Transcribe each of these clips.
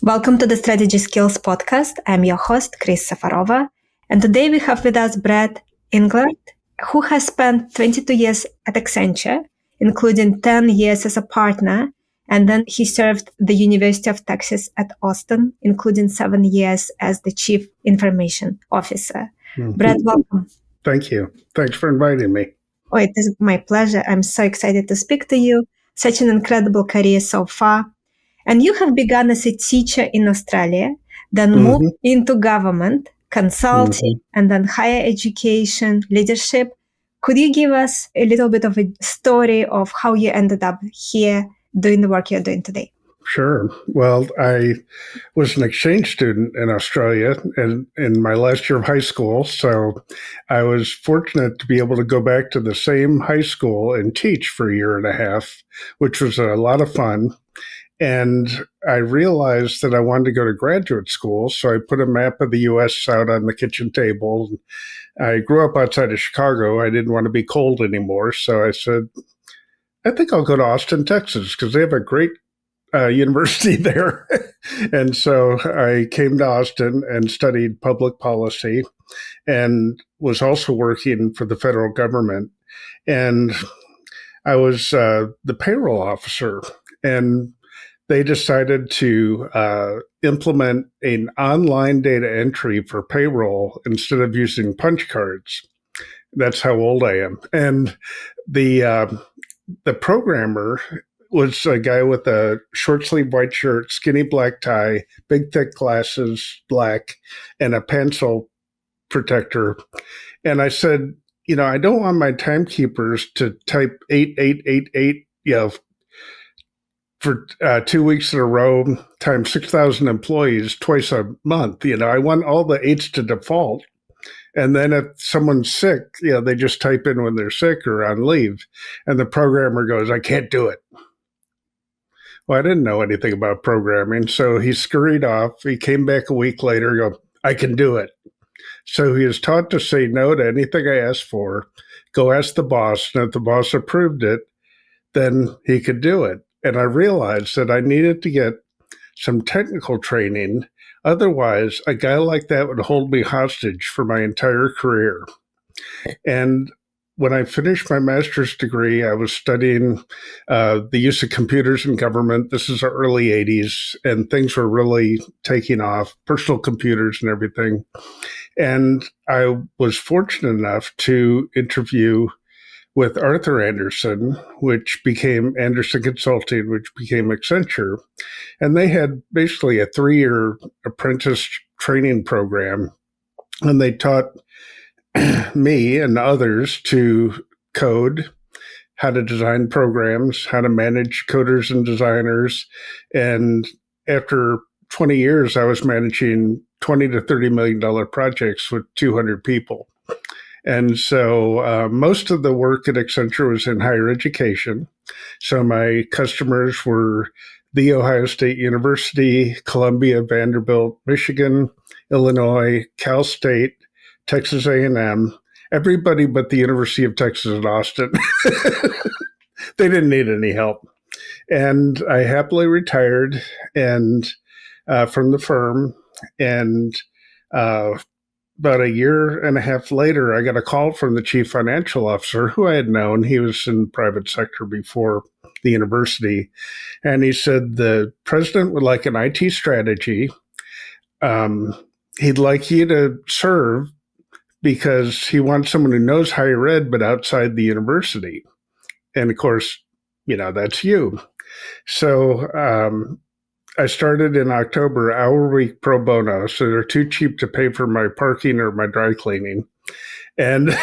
Welcome to the Strategy Skills podcast. I'm your host, Chris Safarova. And today we have with us Brad Englert, who has spent 22 years at Accenture, including 10 years as a partner. And then he served the University of Texas at Austin, including 7 years as the Chief Information Officer. Mm-hmm. Brad, welcome. Thank you. Thanks for inviting me. Oh, it is my pleasure. I'm so excited to speak to you. Such an incredible career so far. And you have begun as a teacher in Australia, then moved into government, consulting, and then higher education, leadership. Could you give us a little bit of a story of how you ended up here doing the work you're doing today? Sure. Well, I was an exchange student in Australia and in my last year of high school. So I was fortunate to be able to go back to the same high school and teach for a year and a half, which was a lot of fun. And I realized that I wanted to go to graduate school. So I put a map of the U.S. out on the kitchen table. I grew up outside of Chicago. I didn't want to be cold anymore. So I said, I think I'll go to Austin, Texas, because they have a great university there. And so I came to Austin and studied public policy and was also working for the federal government. And I was the payroll officer. And they decided to implement an online data entry for payroll instead of using punch cards. That's how old I am. And the programmer was a guy with a short sleeve white shirt, skinny black tie, big thick glasses, black, and a pencil protector. And I said, I don't want my timekeepers to type 8888, for 2 weeks in a row times 6,000 employees twice a month. I want all the eights to default. And then if someone's sick, they just type in when they're sick or on leave. And the programmer goes, I can't do it. Well, I didn't know anything about programming. So he scurried off. He came back a week later, go, I can do it. So he was taught to say no to anything I asked for, go ask the boss. And if the boss approved it, then he could do it. And I realized that I needed to get some technical training. Otherwise, a guy like that would hold me hostage for my entire career. And when I finished my master's degree, I was studying the use of computers in government. This is the early 80s, and things were really taking off, personal computers and everything. And I was fortunate enough to interview with Arthur Andersen, which became Andersen Consulting, which became Accenture. And they had basically a 3-year apprentice training program. And they taught me and others to code, how to design programs, how to manage coders and designers. And after 20 years, I was managing $20 to $30 million projects with 200 people. And so most of the work at Accenture was in higher education. So my customers were The Ohio State University, Columbia, Vanderbilt, Michigan, Illinois, Cal State, Texas A&M, everybody but the University of Texas at Austin. They didn't need any help. And I happily retired and from the firm. And about a year and a half later, I got a call from the chief financial officer who I had known. He was in the private sector before the university. And he said, the president would like an IT strategy. He'd like you to serve because he wants someone who knows higher ed, but outside the university. And of course, that's you. So I started in October, hour week pro bono. So they're too cheap to pay for my parking or my dry cleaning. And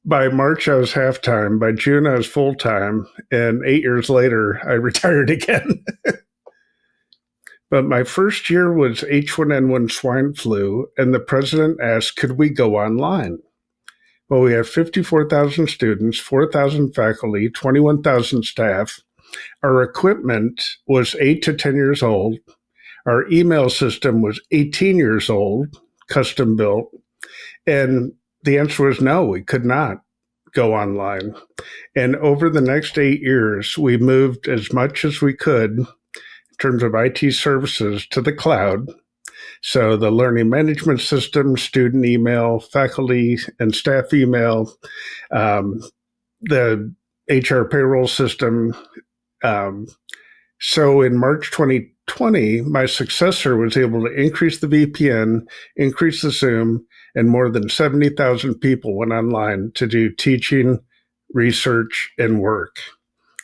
by March, I was half-time. By June, I was full-time. And 8 years later, I retired again. But my first year was H1N1 swine flu. And the president asked, could we go online? Well, we have 54,000 students, 4,000 faculty, 21,000 staff. Our equipment was 8 to 10 years old. Our email system was 18 years old, custom built. And the answer was no, we could not go online. And over the next 8 years, we moved as much as we could terms of IT services to the cloud. So the learning management system, student email, faculty and staff email, the HR payroll system. So in March 2020, my successor was able to increase the VPN, increase the Zoom, and more than 70,000 people went online to do teaching, research, and work.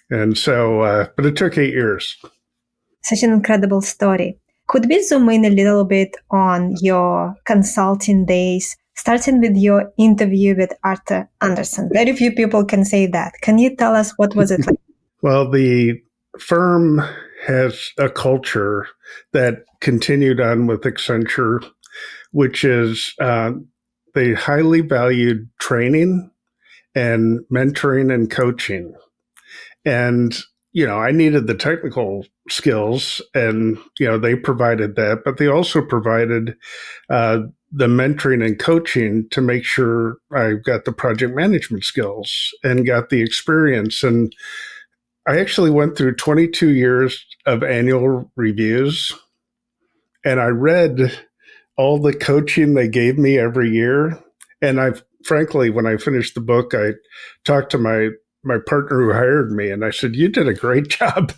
And so, but it took 8 years. Such an incredible story. Could we zoom in a little bit on your consulting days, starting with your interview with Arthur Andersen? Very few people can say that. Can you tell us what was it like? Well, the firm has a culture that continued on with Accenture, which is they highly valued training and mentoring and coaching. And, I needed the technical skills and, they provided that, but they also provided the mentoring and coaching to make sure I got the project management skills and got the experience. And I actually went through 22 years of annual reviews, and I read all the coaching they gave me every year. And frankly, when I finished the book, I talked to my partner who hired me, and I said, "You did a great job.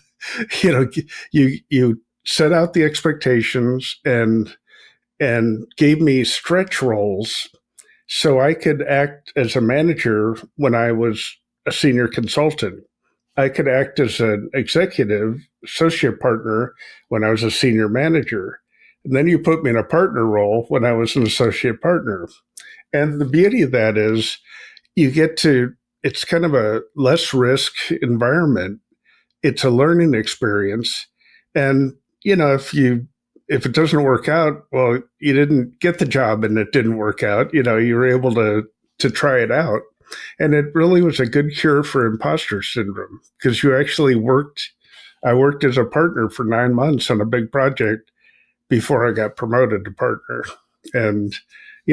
You set out the expectations and gave me stretch roles so I could act as a manager when I was a senior consultant. I could act as an executive associate partner when I was a senior manager. And then you put me in a partner role when I was an associate partner. And the beauty of that is it's kind of a less risk environment. It's a learning experience. And, if it doesn't work out, well, you didn't get the job and it didn't work out. You were able to try it out. And it really was a good cure for imposter syndrome because I worked as a partner for 9 months on a big project before I got promoted to partner. And,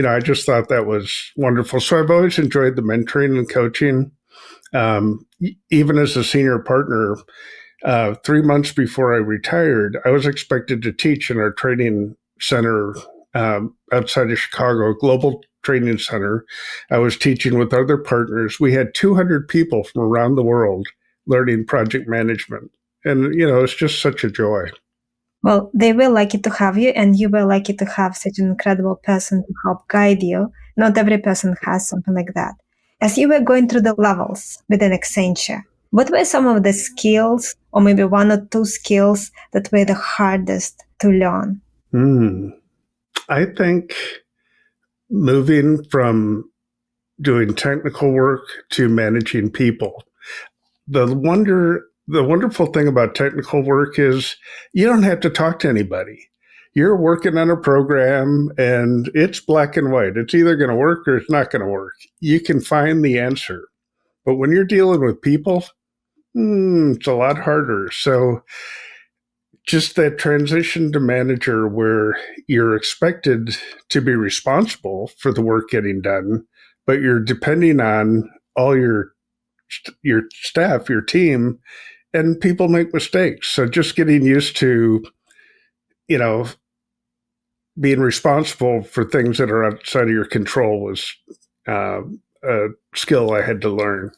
I just thought that was wonderful. So I've always enjoyed the mentoring and coaching. Even as a senior partner, 3 months before I retired, I was expected to teach in our training center outside of Chicago, Global Training Center. I was teaching with other partners. We had 200 people from around the world learning project management. And, it's just such a joy. Well, they were lucky to have you, and you were lucky to have such an incredible person to help guide you. Not every person has something like that. As you were going through the levels within Accenture, what were some of the skills, or maybe one or two skills, that were the hardest to learn? I think moving from doing technical work to managing people. The wonderful thing about technical work is you don't have to talk to anybody. You're working on a program and it's black and white. It's either going to work or it's not going to work. You can find the answer. But when you're dealing with people, it's a lot harder. So just that transition to manager where you're expected to be responsible for the work getting done, but you're depending on all your staff, your team, and people make mistakes. So just getting used to, being responsible for things that are outside of your control was a skill I had to learn.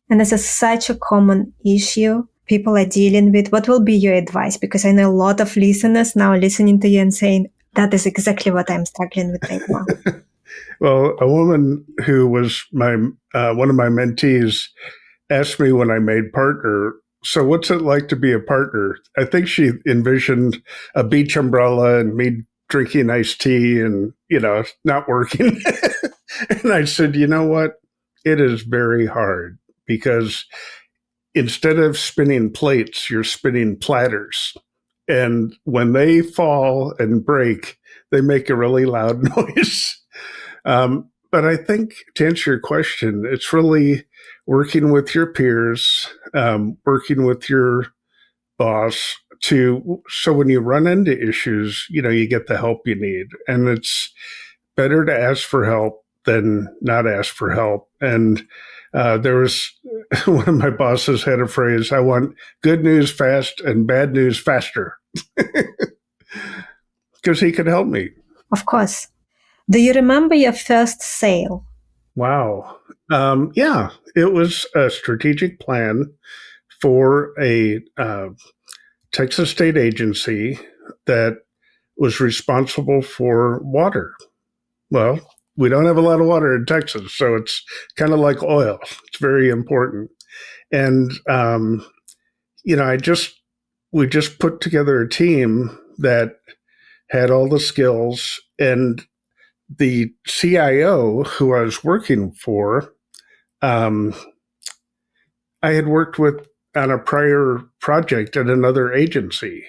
And this is such a common issue people are dealing with. What will be your advice? Because I know a lot of listeners now are listening to you and saying, that is exactly what I'm struggling with right now. Well, a woman who was one of my mentees asked me when I made partner, so what's it like to be a partner? I think she envisioned a beach umbrella and me drinking iced tea and, not working. And I said, you know what? It is very hard because instead of spinning plates, you're spinning platters. And when they fall and break, they make a really loud noise. But I think to answer your question, it's really working with your peers, working with your boss so when you run into issues, you get the help you need. And it's better to ask for help than not ask for help. And There was one of my bosses had a phrase, I want good news fast and bad news faster, because he could help me. Of course. Do you remember your first sale? Wow. Yeah, it was a strategic plan for a Texas state agency that was responsible for water. Well, we don't have a lot of water in Texas, so it's kind of like oil. It's very important. And we just put together a team that had all the skills, and the CIO who I was working for, um, I had worked with on a prior project at another agency.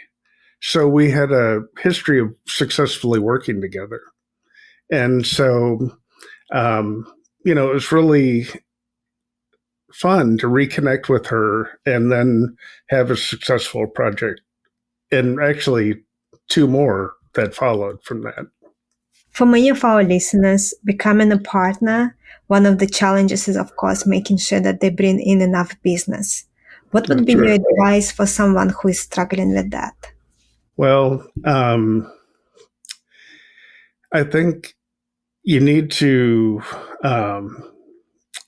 So we had a history of successfully working together. And so, um, it was really fun to reconnect with her and then have a successful project. And actually, two more that followed from that. For many of our listeners, becoming a partner, one of the challenges is, of course, making sure that they bring in enough business. What would be That's your right. advice for someone who is struggling with that? Well, I think you need to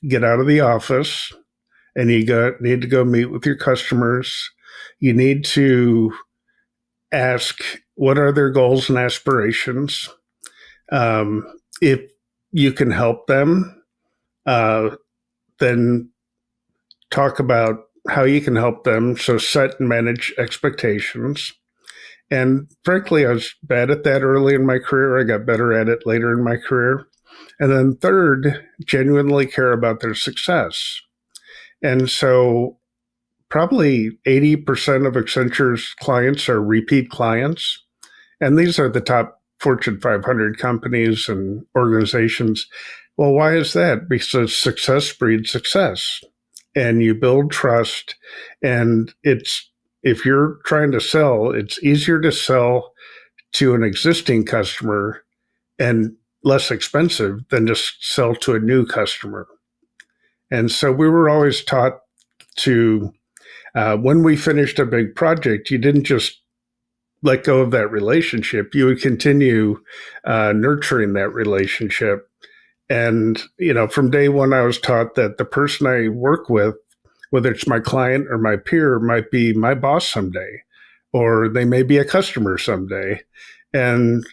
get out of the office, and need to go meet with your customers. You need to ask what are their goals and aspirations. If you can help them, then talk about how you can help them. So set and manage expectations. And frankly, I was bad at that early in my career. I got better at it later in my career. And then third, genuinely care about their success. And so probably 80% of Accenture's clients are repeat clients. And these are the top Fortune 500 companies and organizations. Well, why is that? Because success breeds success, and you build trust. And if you're trying to sell, it's easier to sell to an existing customer and less expensive than just sell to a new customer. And so we were always taught to, when we finished a big project, you didn't just let go of that relationship. You would continue nurturing that relationship. And, from day one, I was taught that the person I work with, whether it's my client or my peer, might be my boss someday, or they may be a customer someday. And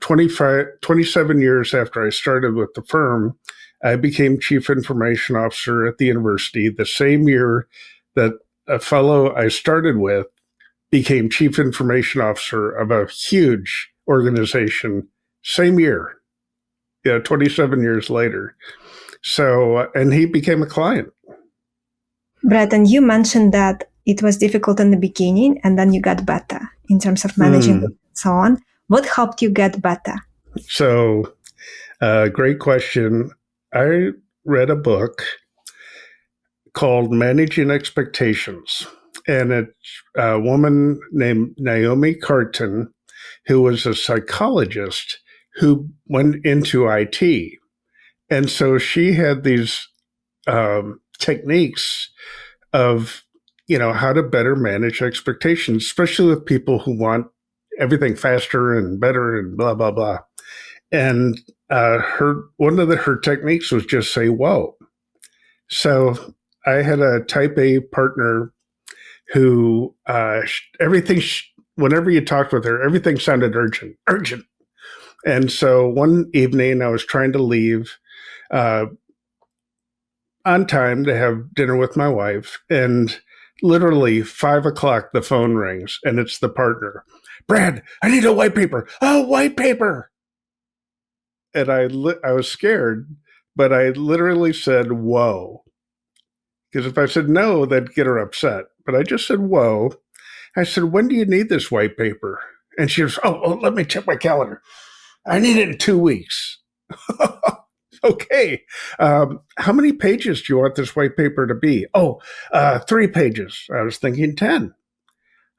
27 years after I started with the firm, I became chief information officer at the university the same year that a fellow I started with became chief information officer of a huge organization, same year, 27 years later. So, and he became a client. Brett, and you mentioned that it was difficult in the beginning and then you got better in terms of managing and so on. What helped you get better? So, great question. I read a book called Managing Expectations, and it's a woman named Naomi Carton, who was a psychologist who went into IT. And so she had these techniques of, how to better manage expectations, especially with people who want everything faster and better and blah, blah, blah. And one of her techniques was just say, whoa. So I had a type A partner who whenever you talked with her, everything sounded urgent, urgent. And so one evening I was trying to leave on time to have dinner with my wife, and literally 5 o'clock, the phone rings, and it's the partner. Brad, I need a white paper. Oh, white paper. And I was scared, but I literally said, whoa. Because if I said no, that'd get her upset. But I just said, whoa. I said, when do you need this white paper? And she was, let me check my calendar. I need it in 2 weeks. Okay. How many pages do you want this white paper to be? 3 pages. I was thinking 10.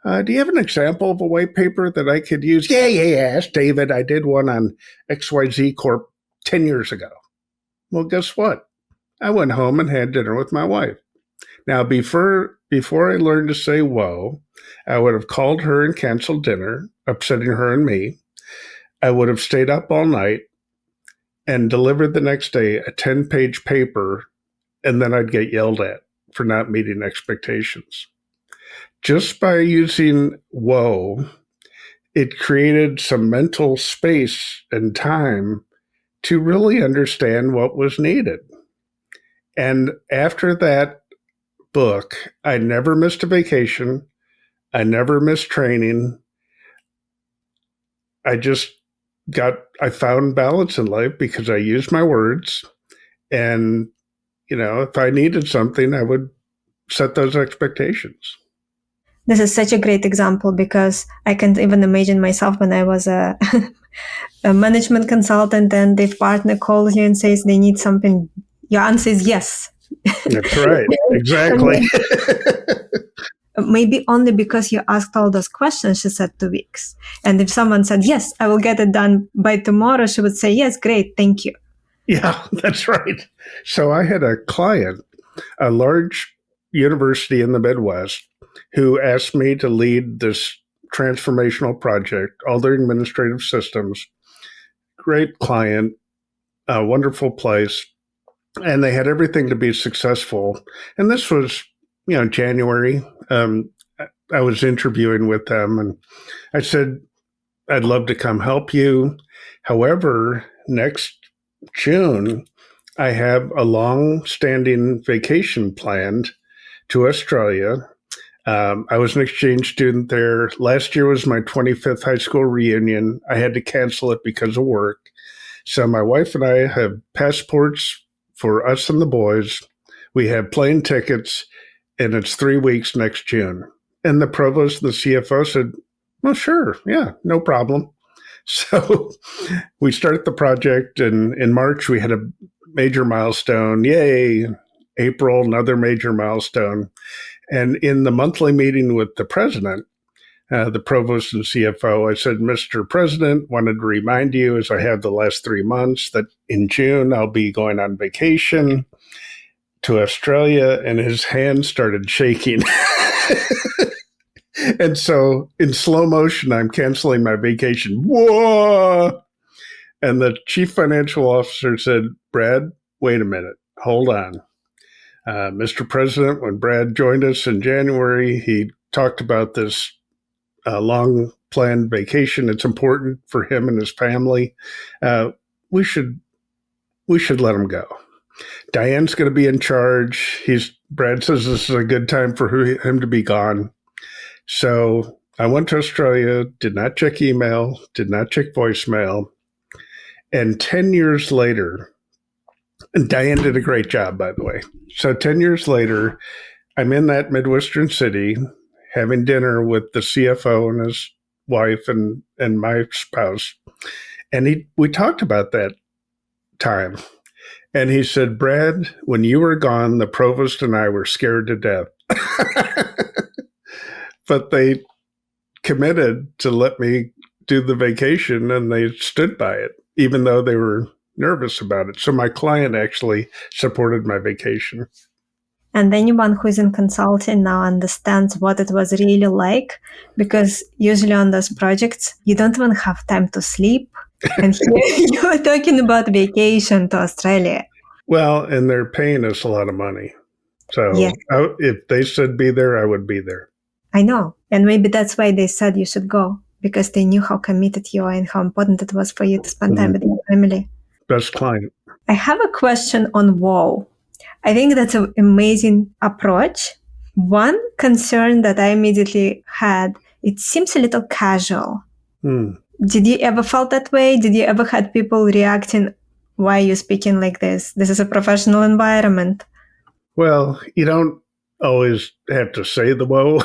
Do you have an example of a white paper that I could use? Yeah. Ask David. I did one on XYZ Corp 10 years ago. Well, guess what? I went home and had dinner with my wife. Now, before I learned to say whoa, I would have called her and canceled dinner, upsetting her and me. I would have stayed up all night and delivered the next day a 10-page paper, and then I'd get yelled at for not meeting expectations. Just by using whoa, it created some mental space and time to really understand what was needed. And after that book, I never missed a vacation. I never missed training. I found balance in life because I used my words. And, if I needed something, I would set those expectations. This is such a great example because I can't even imagine myself when I was a, a management consultant and the partner calls you and says they need something. Your answer is yes. That's right. Exactly. Maybe only because you asked all those questions, she said 2 weeks. And if someone said, yes, I will get it done by tomorrow, she would say, yes, great, thank you. Yeah, that's right. So I had a client, a large university in the Midwest, who asked me to lead this transformational project, all their administrative systems. Great client, a wonderful place. And they had everything to be successful. And this was, January. I was interviewing with them, and I said, I'd love to come help you. However, next June, I have a long-standing vacation planned to Australia. I was an exchange student there. Last year was my 25th high school reunion. I had to cancel it because of work. So my wife and I have passports for us and the boys. We have plane tickets, and it's 3 weeks next June. And the provost and the CFO said, well, sure. Yeah, no problem. So we started the project, and in March, we had a major milestone. Yay. April, another major milestone. And in the monthly meeting with the president, the provost and CFO, I said, Mr. President, wanted to remind you, as I have the last 3 months, that in June I'll be going on vacation to Australia, and his hand started shaking. And so in slow motion, I'm canceling my vacation. Whoa! And the chief financial officer said, Brad, wait a minute, hold on. Mr. President, when Brad joined us in January, he talked about this long planned vacation. It's important for him and his family. We should let him go. Diane's going to be in charge. Brad says this is a good time for him to be gone. So I went to Australia, did not check email, did not check voicemail. And 10 years later, and Diane did a great job, by the way. So 10 years later, I'm in that Midwestern city having dinner with the CFO and his wife and my spouse. And we talked about that time. And he said, Brad, when you were gone, the provost and I were scared to death. But they committed to let me do the vacation, and they stood by it, even though they were nervous about it. So my client actually supported my vacation. And anyone who is in consulting now understands what it was really like, because usually on those projects, you don't even have time to sleep. And here you are talking about vacation to Australia. Well, and they're paying us a lot of money. So yes. If they said be there, I would be there. I know. And maybe that's why they said you should go, because they knew how committed you are and how important it was for you to spend time with your family. Best client. I have a question on WoW. I think that's an amazing approach. One concern that I immediately had, it seems a little casual. Did you ever felt that way? Did you ever had people reacting, why are you speaking like this? This is a professional environment. Well, you don't always have to say the whoa.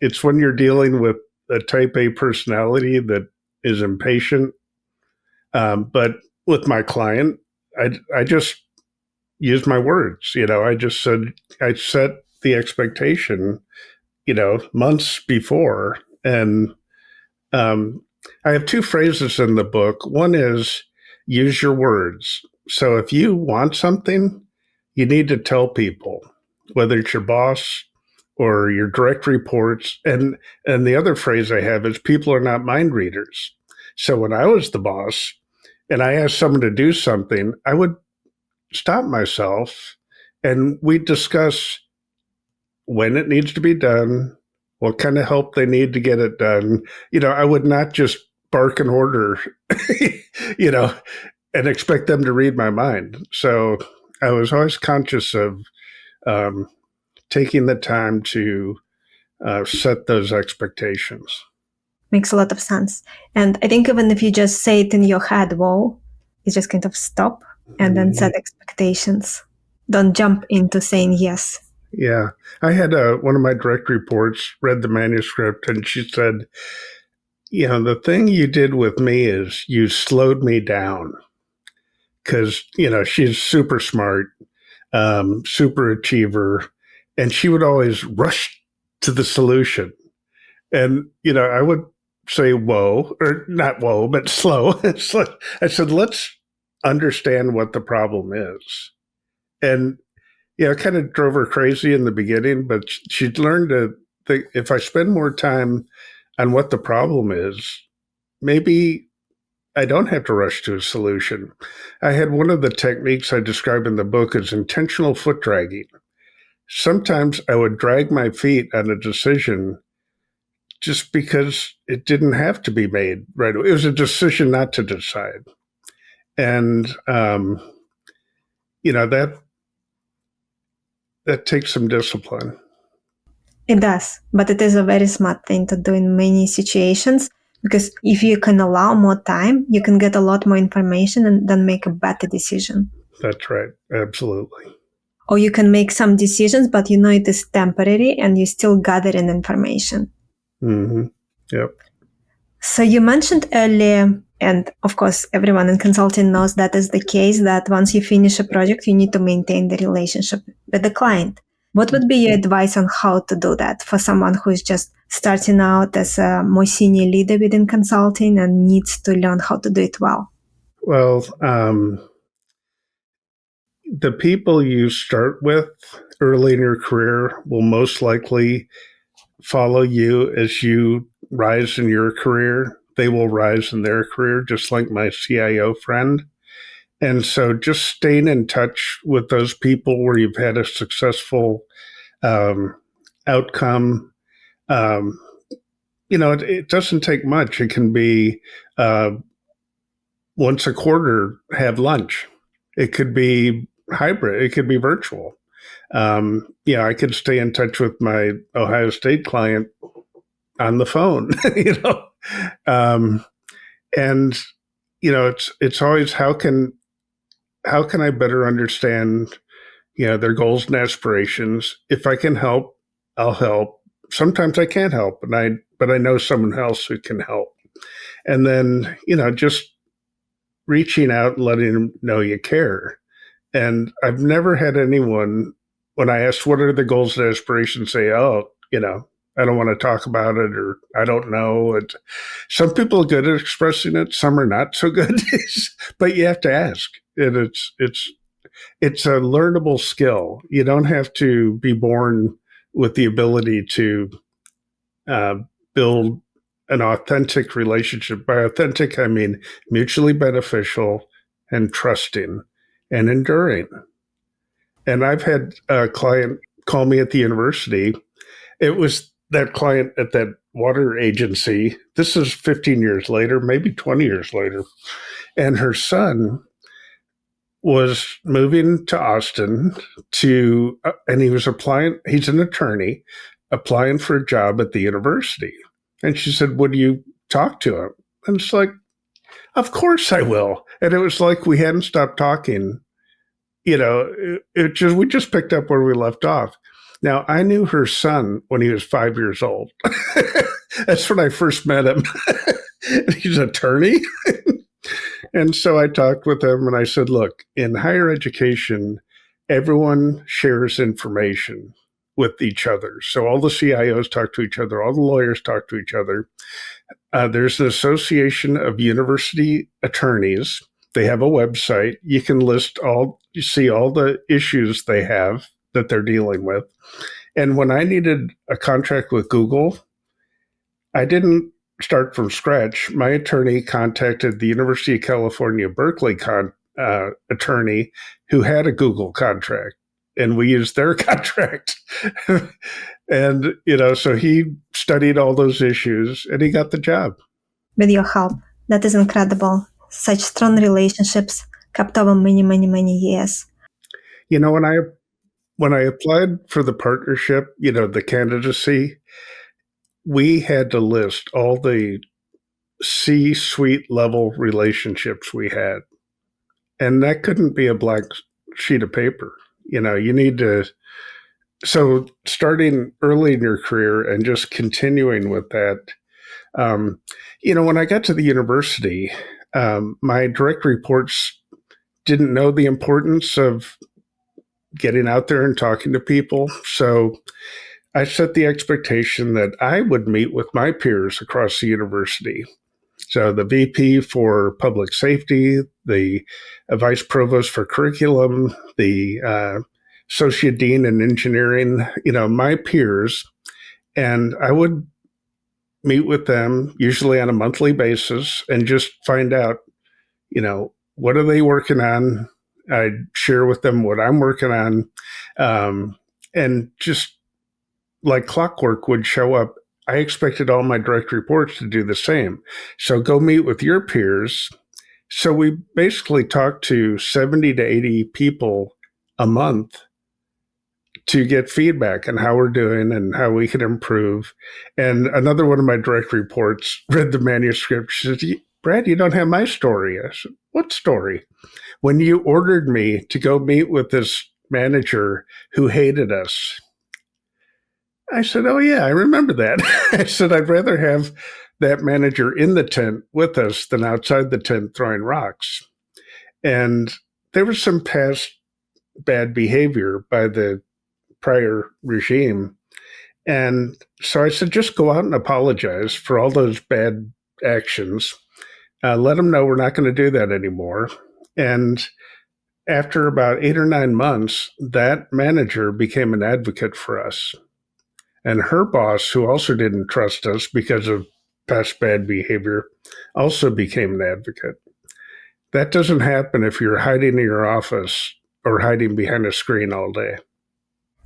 It's when you're dealing with a type A personality that is impatient. But with my client, I just used my words. I just said, I set the expectation, months before. And I have 2 phrases in the book. One is use your words. So if you want something, you need to tell people, whether it's your boss or your direct reports. And the other phrase I have is people are not mind readers. So when I was the boss and I asked someone to do something, I would stop myself and we'd discuss when it needs to be done, what kind of help they need to get it done. I would not just bark an order, you know, and expect them to read my mind. So I was always conscious of um, taking the time to set those expectations. Makes a lot of sense. And I think even if you just say it in your head, whoa, you just kind of stop and then set expectations. Don't jump into saying yes. Yeah. I had one of my direct reports read the manuscript and she said, the thing you did with me is you slowed me down because, she's super smart, super achiever, and she would always rush to the solution. And, I would say, whoa, or not whoa, but slow. I said, let's understand what the problem is. And, it kind of drove her crazy in the beginning, but she'd learned to think if I spend more time on what the problem is, maybe I don't have to rush to a solution. I had one of the techniques I describe in the book as intentional foot dragging. Sometimes I would drag my feet on a decision just because it didn't have to be made right away. It was a decision not to decide. And, that takes some discipline. It does, but it is a very smart thing to do in many situations because if you can allow more time, you can get a lot more information and then make a better decision. That's right. Absolutely. Or you can make some decisions, but you know it is temporary and you still gathering information. Mm-hmm. Yep. So you mentioned earlier, and of course, everyone in consulting knows that is the case, that once you finish a project, you need to maintain the relationship with the client. What would be your advice on how to do that for someone who is just starting out as a more senior leader within consulting and needs to learn how to do it well? Well, the people you start with early in your career will most likely follow you as you rise in your career. They will rise in their career, just like my CIO friend. And so just staying in touch with those people where you've had a successful outcome. It doesn't take much. It can be once a quarter, have lunch. It could be hybrid. It could be virtual. I could stay in touch with my Ohio State client on the phone, and it's always how can I better understand their goals and aspirations. If I can help, I'll help. Sometimes I can't help, but I know someone else who can help. And then just reaching out and letting them know you care. And I've never had anyone, when I asked what are the goals and aspirations, say, oh, I don't want to talk about it or I don't know. Some people are good at expressing it, some are not so good, but you have to ask. And it's a learnable skill. You don't have to be born with the ability to build an authentic relationship. By authentic, I mean mutually beneficial and trusting and enduring. And I've had a client call me at the university. It was that client at that water agency. This is 15 years later, maybe 20 years later. And her son was moving to Austin and he was applying, he's an attorney, applying for a job at the university. And she said, would you talk to him? And it's like, of course I will. And it was like we hadn't stopped talking. We just picked up where we left off. Now, I knew her son when he was 5 years old. That's when I first met him. He's an attorney. And so I talked with him and I said, look, in higher education, everyone shares information with each other. So all the CIOs talk to each other, all the lawyers talk to each other. There's an association of university attorneys. They have a website. You can you see all the issues they have that they're dealing with. And when I needed a contract with Google, I didn't start from scratch. My attorney contacted the University of California, Berkeley attorney who had a Google contract, and we used their contract. And, so he studied all those issues and he got the job. With your help. That is incredible. Such strong relationships kept over many, many, many years. When I applied for the partnership, the candidacy, we had to list all the C-suite level relationships we had. And that couldn't be a blank sheet of paper. You need to. So starting early in your career and just continuing with that, when I got to the university, my direct reports didn't know the importance of getting out there and talking to people. So I set the expectation that I would meet with my peers across the university. So the VP for public safety, the vice provost for curriculum, the associate dean in engineering, my peers, and I would meet with them usually on a monthly basis and just find out, what are they working on? I'd share with them what I'm working on, and just like clockwork would show up. I expected all my direct reports to do the same. So go meet with your peers. So we basically talked to 70 to 80 people a month to get feedback on how we're doing and how we could improve. And another one of my direct reports read the manuscript. She says, "Brad, you don't have my story." I said, "What story?" "When you ordered me to go meet with this manager who hated us." I said, "Oh, yeah, I remember that." I said, "I'd rather have that manager in the tent with us than outside the tent throwing rocks." And there was some past bad behavior by the prior regime. And so I said, just go out and apologize for all those bad actions. Let them know we're not going to do that anymore. And after about 8 or 9 months, that manager became an advocate for us. And her boss, who also didn't trust us because of past bad behavior, also became an advocate. That doesn't happen if you're hiding in your office or hiding behind a screen all day.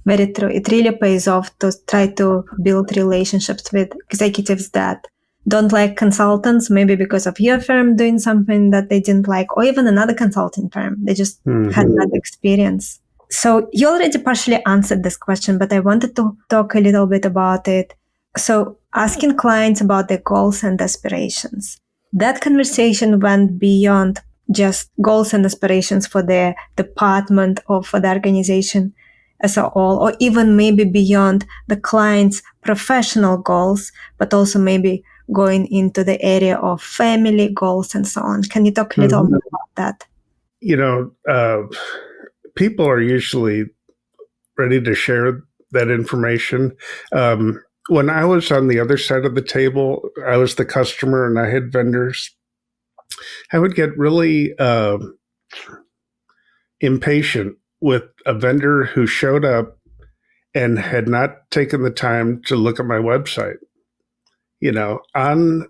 Very true. It really pays off to try to build relationships with executives that don't like consultants, maybe because of your firm doing something that they didn't like, or even another consulting firm. They just had that experience. So you already partially answered this question, but I wanted to talk a little bit about it. So asking clients about their goals and aspirations. That conversation went beyond just goals and aspirations for their department or for the organization as a whole, or even maybe beyond the client's professional goals, but also maybe going into the area of family goals and so on. Can you talk a little bit about that? People are usually ready to share that information. When I was on the other side of the table, I was the customer and I had vendors. I would get really impatient with a vendor who showed up and had not taken the time to look at my website. On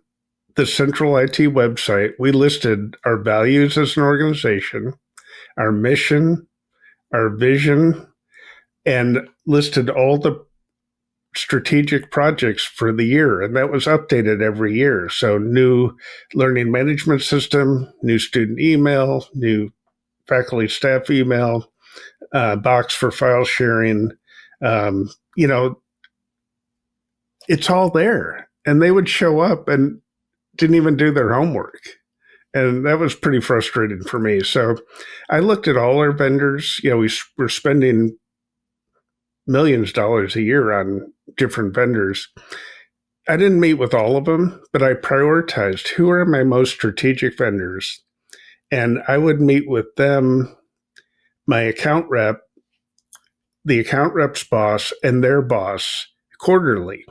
the central IT website, we listed our values as an organization, our mission, our vision, and listed all the strategic projects for the year. And that was updated every year. So new learning management system, new student email, new faculty staff email, box for file sharing. It's all there. And they would show up and didn't even do their homework. And that was pretty frustrating for me. So I looked at all our vendors. We were spending millions of dollars a year on different vendors. I didn't meet with all of them, but I prioritized who are my most strategic vendors. And I would meet with them, my account rep, the account rep's boss, and their boss quarterly.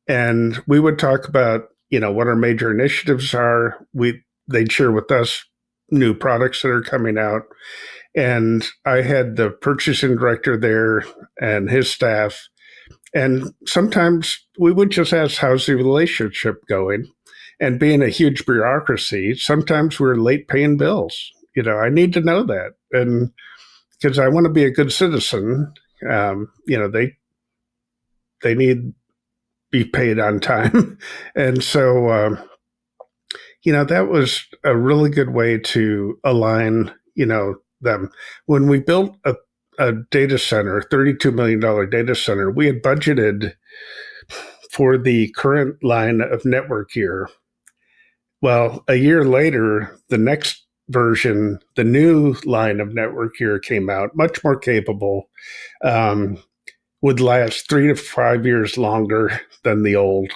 And we would talk about, what our major initiatives are. They'd share with us new products that are coming out. And I had the purchasing director there and his staff. And sometimes we would just ask, how's the relationship going? And being a huge bureaucracy, sometimes we're late paying bills. I need to know that. And because I want to be a good citizen, they need be paid on time. And so, that was a really good way to align, them. When we built a data center, $32 million data center, we had budgeted for the current line of network gear. Well, a year later, the next version, the new line of network gear came out, much more capable, would last 3 to 5 years longer than the old.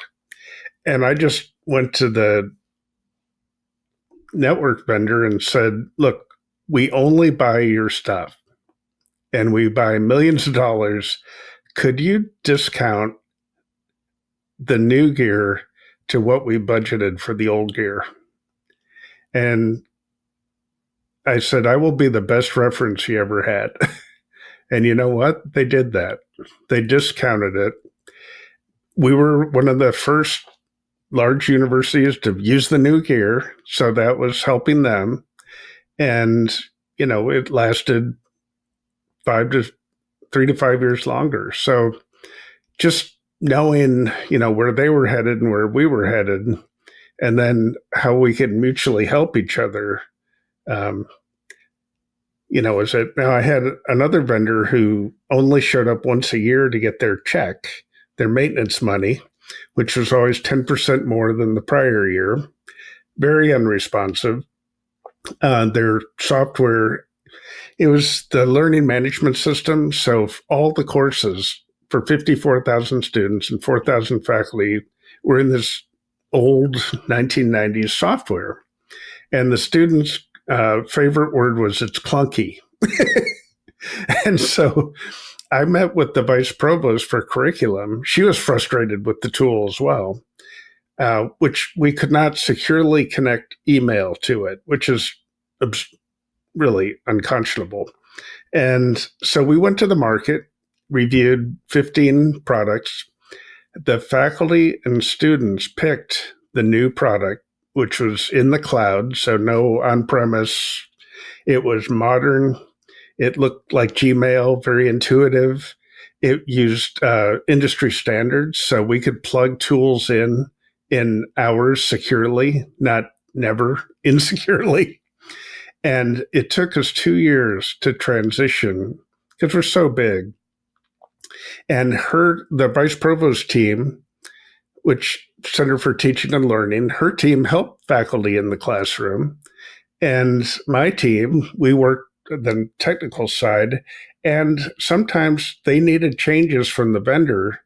And I just went to the network vendor and said, look, we only buy your stuff and we buy millions of dollars. Could you discount the new gear to what we budgeted for the old gear? And I said, I will be the best reference he ever had. And you know what? They did that. They discounted it. We were one of the first large universities to use the new gear, so that was helping them. And, it lasted 3 to 5 years longer. So just knowing, where they were headed and where we were headed, and then how we could mutually help each other. Is it now? I had another vendor who only showed up once a year to get their check, their maintenance money, which was always 10% more than the prior year. Very unresponsive. Their software, it was the learning management system. So all the courses for 54,000 students and 4,000 faculty were in this old 1990s software. And the students' favorite word was it's clunky. And so I met with the vice provost for curriculum. She was frustrated with the tool as well, which we could not securely connect email to it, which is really unconscionable. And so we went to the market, reviewed 15 products. The faculty and students picked the new product, which was in the cloud, so no on-premise. It was modern. It looked like Gmail, very intuitive. It used industry standards, so we could plug tools in hours securely, not never insecurely. And it took us 2 years to transition because we're so big. And the vice provost team, which Center for Teaching and Learning, her team helped faculty in the classroom. And my team, we worked the technical side. And sometimes they needed changes from the vendor.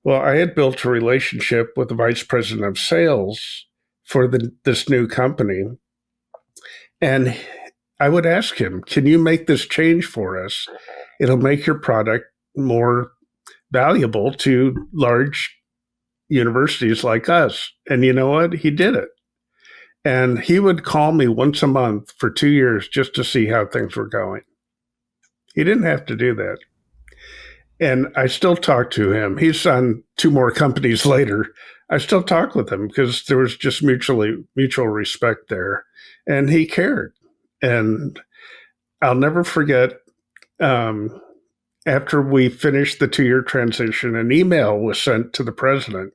Well, I had built a relationship with the vice president of sales for this new company. And I would ask him, can you make this change for us? It'll make your product more valuable to large universities like us. And you know what? He did it. And he would call me once a month for 2 years just to see how things were going. He didn't have to do that. And I still talk to him. He's on 2 more companies later. I still talk with him because there was just mutual respect there. And he cared. And I'll never forget, after we finished the 2-year transition, an email was sent to the president,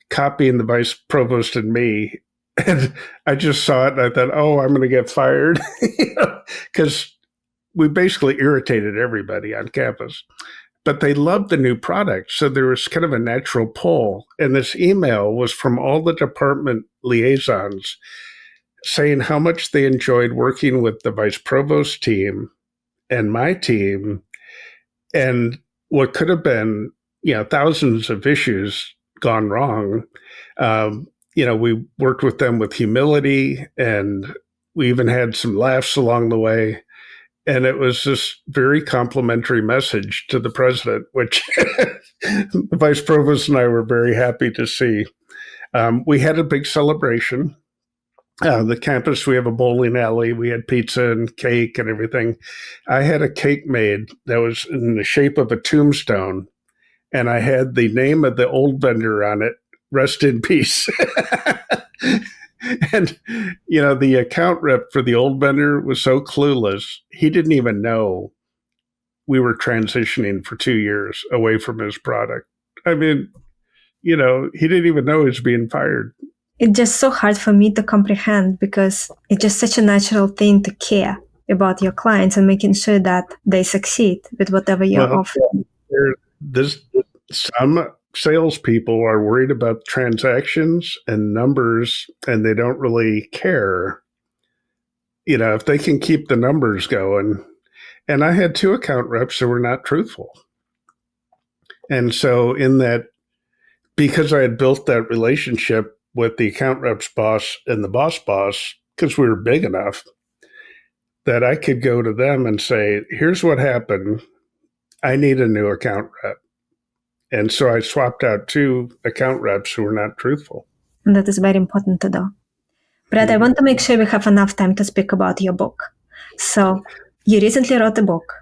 copying the vice provost and me. And I just saw it and I thought, oh, I'm going to get fired. Because we basically irritated everybody on campus. But they loved the new product. So there was kind of a natural pull. And this email was from all the department liaisons saying how much they enjoyed working with the vice provost team and my team, and what could have been, thousands of issues gone wrong. We worked with them with humility, and we even had some laughs along the way. And it was this very complimentary message to the president, which the vice provost and I were very happy to see. We had a big celebration. the campus, we have a bowling alley. We had pizza and cake and everything. I had a cake made that was in the shape of a tombstone, and I had the name of the old vendor on it. Rest in peace. And, the account rep for the old vendor was so clueless. He didn't even know we were transitioning for 2 years away from his product. I mean, he didn't even know he was being fired. It's just so hard for me to comprehend because it's just such a natural thing to care about your clients and making sure that they succeed with whatever you're offering. Some salespeople are worried about transactions and numbers, and they don't really care. If they can keep the numbers going. And I had 2 account reps that were not truthful. And so because I had built that relationship with the account rep's boss and the boss, because we were big enough that I could go to them and say, here's what happened. I need a new account rep. And so I swapped out 2 account reps who were not truthful. And that is very important to do. Brad, I want to make sure we have enough time to speak about your book. So you recently wrote a book.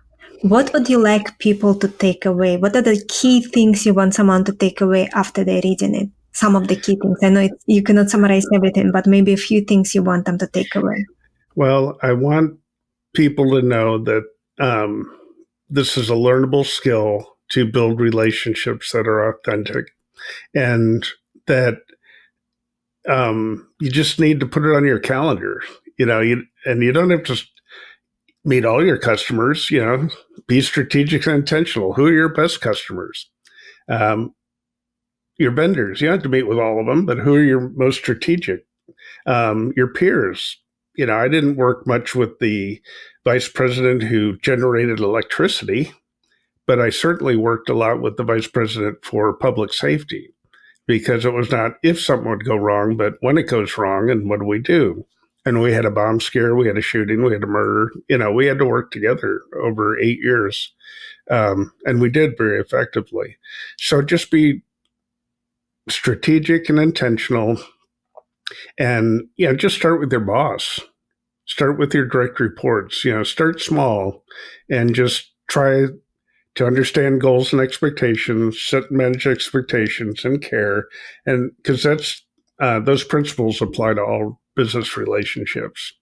What would you like people to take away? What are the key things you want someone to take away after they're reading it? Some of the key things. I know you cannot summarize everything, but maybe a few things you want them to take away. Well, I want people to know that this is a learnable skill to build relationships that are authentic, and that you just need to put it on your calendar. You don't have to meet all your customers. Be strategic and intentional. Who are your best customers? Your vendors. You don't have to meet with all of them, but who are your most strategic? Your peers. I didn't work much with the vice president who generated electricity, but I certainly worked a lot with the vice president for public safety, because it was not if something would go wrong, but when it goes wrong and what do we do? And we had a bomb scare, we had a shooting, we had a murder. We had to work together over 8 years. And we did very effectively. So just be strategic and intentional, and just start with your boss. Start with your direct reports. Start small and just try to understand goals and expectations, set and manage expectations, and care. And because those principles apply to all business relationships.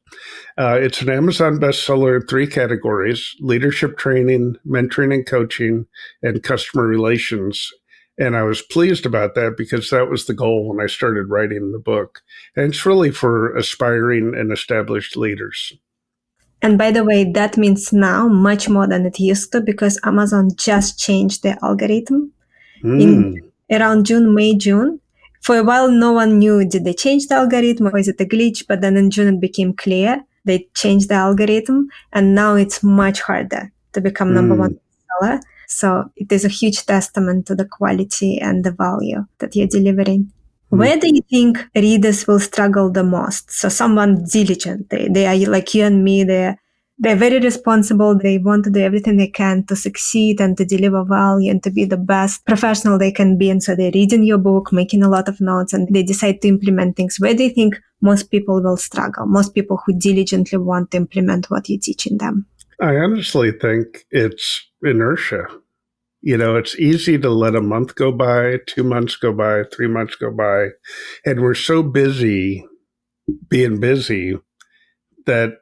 It's an Amazon bestseller in 3 categories: leadership training, mentoring and coaching, and customer relations. And I was pleased about that because that was the goal when I started writing the book. And it's really for aspiring and established leaders. And by the way, that means now much more than it used to, because Amazon just changed their algorithm in around June. For a while, no one knew, did they change the algorithm or is it a glitch? But then in June, it became clear they changed the algorithm, and now it's much harder to become number one seller. So it is a huge testament to the quality and the value that you're delivering. Where do you think readers will struggle the most? So someone diligent, they are like you and me, they're very responsible. They want to do everything they can to succeed and to deliver value and to be the best professional they can be. And so they're reading your book, making a lot of notes, and they decide to implement things. Where do you think most people will struggle? Most people who diligently want to implement what you're teaching them? I honestly think it's inertia. It's easy to let a month go by, 2 months go by, 3 months go by, and we're so busy being busy that,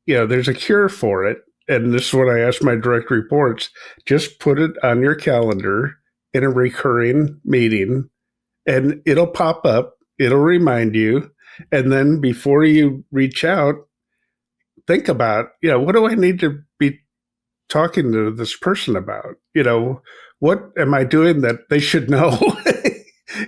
there's a cure for it. And this is what I ask my direct reports: just put it on your calendar in a recurring meeting, and it'll pop up, it'll remind you. And then before you reach out, think about, what do I need to be talking to this person about? What am I doing that they should know?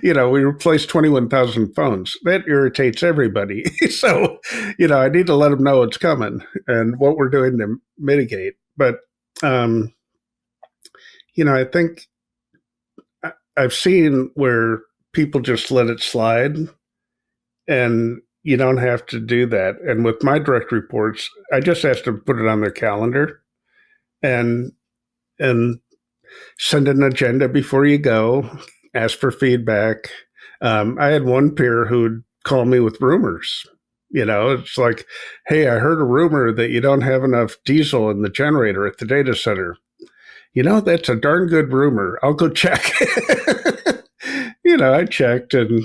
We replaced 21,000 phones. That irritates everybody. So, I need to let them know it's coming and what we're doing to mitigate. But, I think I've seen where people just let it slide, and you don't have to do that. And with my direct reports, I just ask them to put it on their calendar and send an agenda before you go, ask for feedback. I had one peer who'd call me with rumors, It's like, hey, I heard a rumor that you don't have enough diesel in the generator at the data center. That's a darn good rumor. I'll go check. I checked, and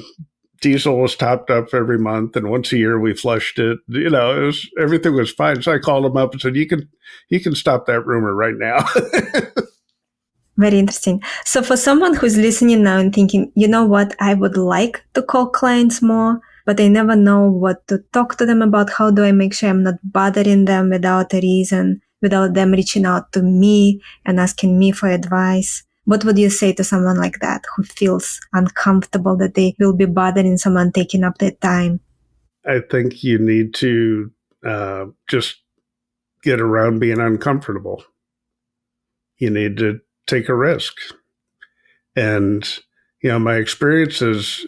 diesel was topped up every month, and once a year we flushed it. Everything was fine. So I called him up and said, you can stop that rumor right now. Very interesting. So for someone who's listening now and thinking, you know what, I would like to call clients more, but I never know what to talk to them about. How do I make sure I'm not bothering them without a reason, without them reaching out to me and asking me for advice? What would you say to someone like that who feels uncomfortable that they will be bothering someone taking up their time? I think you need to just get around being uncomfortable. You need to take a risk. And, my experience is,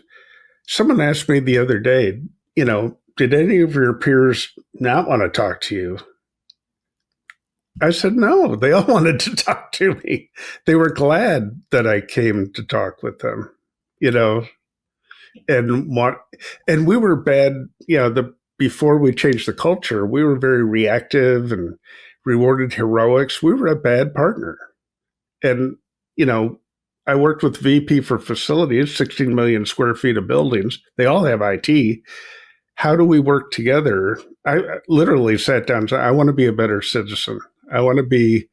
someone asked me the other day, did any of your peers not want to talk to you? I said, no, they all wanted to talk to me. They were glad that I came to talk with them, and we were bad, before we changed the culture, we were very reactive and rewarded heroics. We were a bad partner. And, I worked with VP for facilities, 16 million square feet of buildings. They all have IT. How do we work together? I literally sat down and said, I want to be a better citizen. I want to be,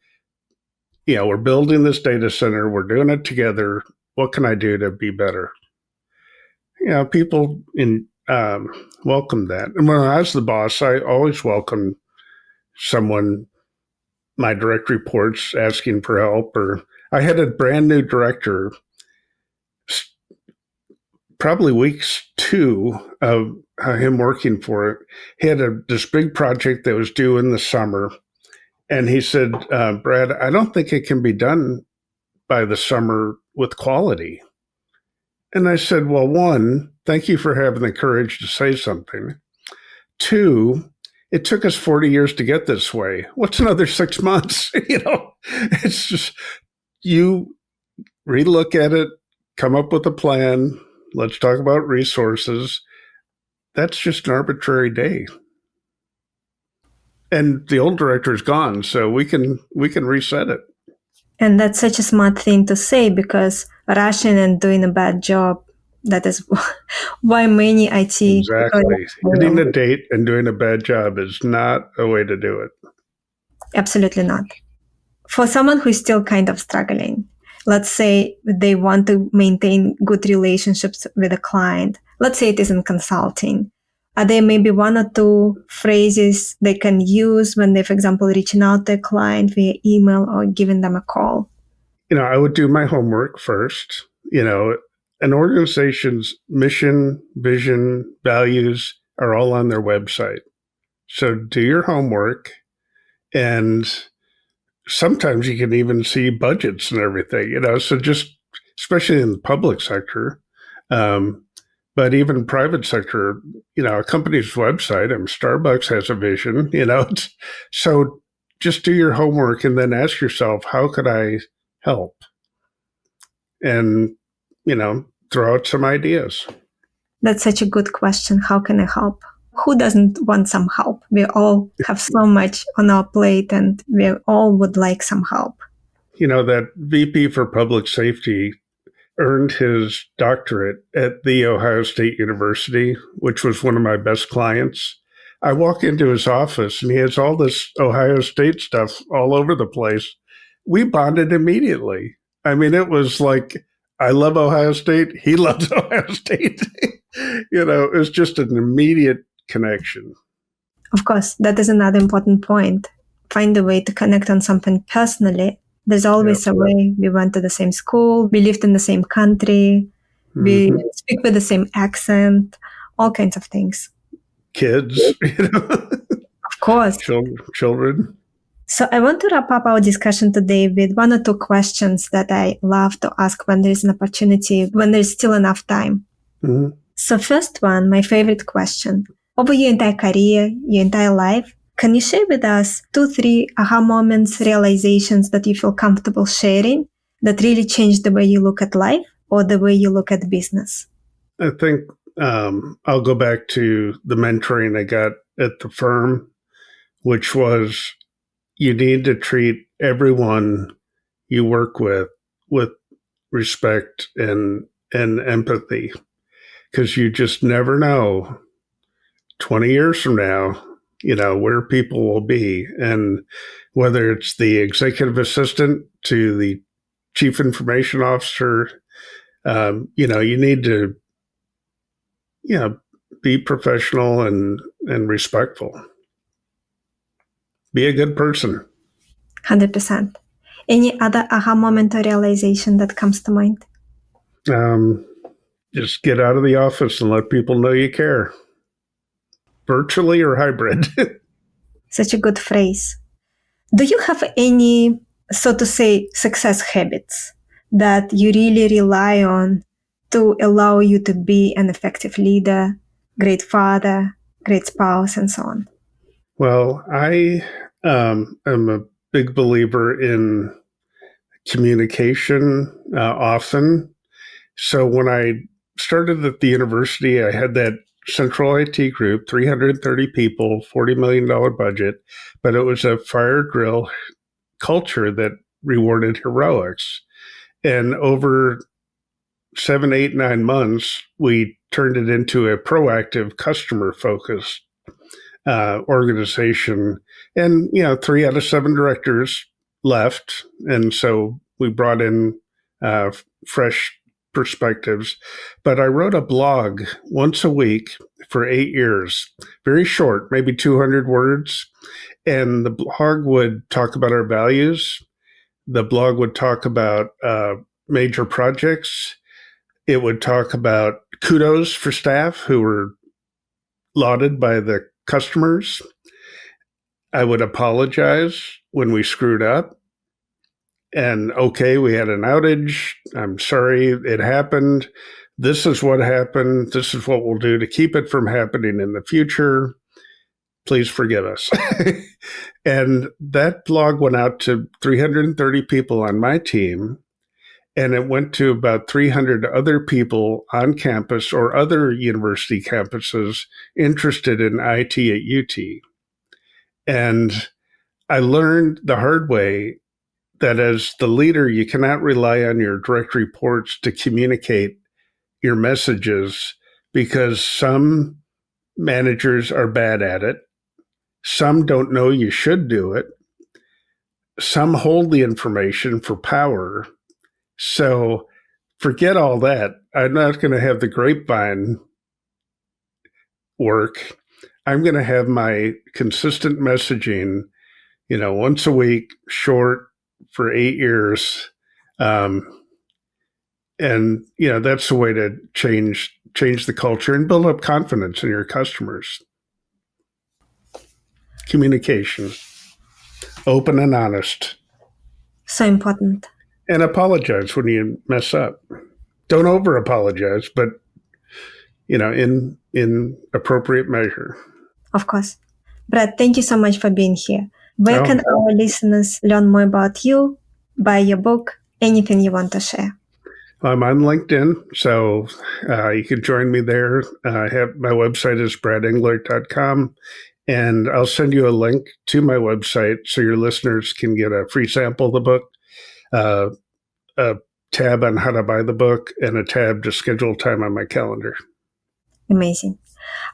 we're building this data center. We're doing it together. What can I do to be better? People welcome that. And when I was the boss, I always welcomed someone, my direct reports, asking for help. Or I had a brand new director, probably weeks 2 of him working for it. He had this big project that was due in the summer. And he said, Brad, I don't think it can be done by the summer with quality. And I said, well, 1, thank you for having the courage to say something. 2, it took us 40 years to get this way. What's another 6 months? It's just, you relook at it, come up with a plan. Let's talk about resources. That's just an arbitrary day. And the old director is gone, so we can reset it. And that's such a smart thing to say, because rushing and doing a bad job, that is why many IT... Exactly. Hitting a date and doing a bad job is not a way to do it. Absolutely not. For someone who is still kind of struggling, let's say they want to maintain good relationships with a client. Let's say it is in consulting. Are there maybe 1 or 2 phrases they can use when they, for example, reaching out to a client via email or giving them a call? I would do my homework first. An organization's mission, vision, values are all on their website. So do your homework, and sometimes you can even see budgets and everything, so just, especially in the public sector, but even private sector, a company's website, Starbucks has a vision, so just do your homework and then ask yourself, how could I help? And, throw out some ideas. That's such a good question. How can I help? Who doesn't want some help? We all have so much on our plate, and we all would like some help. That VP for public safety earned his doctorate at The Ohio State University, which was one of my best clients. I walk into his office and he has all this Ohio State stuff all over the place. We bonded immediately. I mean, it was like, I love Ohio State. He loves Ohio State. It was just an immediate connection. Of course, that is another important point. Find a way to connect on something personally. There's always a way. We went to the same school. We lived in the same country. We speak with the same accent. All kinds of things. Kids, Of course. Children. So I want to wrap up our discussion today with 1 or 2 questions that I love to ask when there's an opportunity, when there's still enough time. Mm-hmm. So first one, my favorite question. Over your entire career, your entire life, can you share with us 2, 3 aha moments, realizations that you feel comfortable sharing that really changed the way you look at life or the way you look at business? I think I'll go back to the mentoring I got at the firm, which was you need to treat everyone you work with respect and empathy, because you just never know 20 years from now, where people will be. And whether it's the executive assistant to the chief information officer, you need to, be professional and respectful. Be a good person. 100%. Any other aha moment or realization that comes to mind? Just get out of the office and let people know you care. Virtually or hybrid. Such a good phrase. Do you have any, so to say, success habits that you really rely on to allow you to be an effective leader, great father, great spouse, and so on? Well, I am a big believer in communication often. So when I started at the university, I had that central IT group, 330 people, $40 million budget, but it was a fire drill culture that rewarded heroics. And over 7, 8, 9 months, we turned it into a proactive, customer-focused organization. And, 3 out of 7 directors left. And so we brought in fresh perspectives. But I wrote a blog once a week for 8 years, very short, maybe 200 words. And the blog would talk about our values. The blog would talk about major projects. It would talk about kudos for staff who were lauded by the customers. I would apologize when we screwed up. And okay, we had an outage. I'm sorry it happened. This is what happened. This is what we'll do to keep it from happening in the future. Please forgive us. And that blog went out to 330 people on my team. And it went to about 300 other people on campus or other university campuses interested in IT at UT. And I learned the hard way that as the leader, you cannot rely on your direct reports to communicate your messages, because some managers are bad at it. Some don't know you should do it. Some hold the information for power. So forget all that. I'm not going to have the grapevine work. I'm going to have my consistent messaging, once a week, short, for 8 years. And, that's the way to change the culture and build up confidence in your customers. Communication, open and honest. So important. And apologize when you mess up. Don't over apologize, but in appropriate measure. Of course. Brad, thank you so much for being here. Where can our listeners learn more about you, buy your book, anything you want to share? I'm on LinkedIn, so you can join me there. I have my website is bradenglert.com, and I'll send you a link to my website so your listeners can get a free sample of the book, a tab on how to buy the book, and a tab to schedule time on my calendar. Amazing.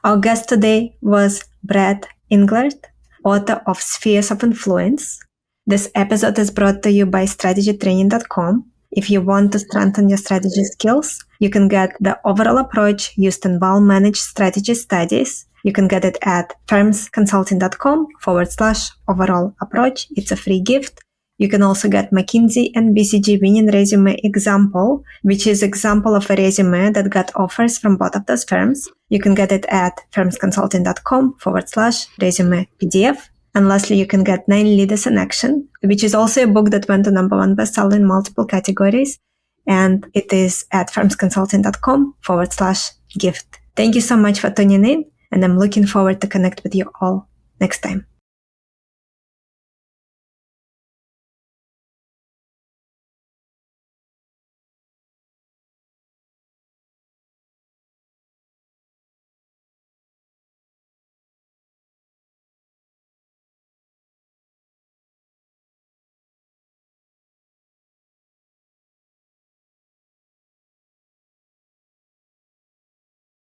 Our guest today was Brad Englert, author of Spheres of Influence. This episode is brought to you by strategytraining.com. If you want to strengthen your strategy skills, you can get the overall approach used in well-managed strategy studies. You can get it at firmsconsulting.com/overall approach. It's a free gift. You can also get McKinsey and BCG winning resume example, which is example of a resume that got offers from both of those firms. You can get it at firmsconsulting.com/resume PDF. And lastly, you can get 9 Leaders in Action, which is also a book that went to #1 bestseller in multiple categories. And it is at firmsconsulting.com/gift. Thank you so much for tuning in. And I'm looking forward to connect with you all next time.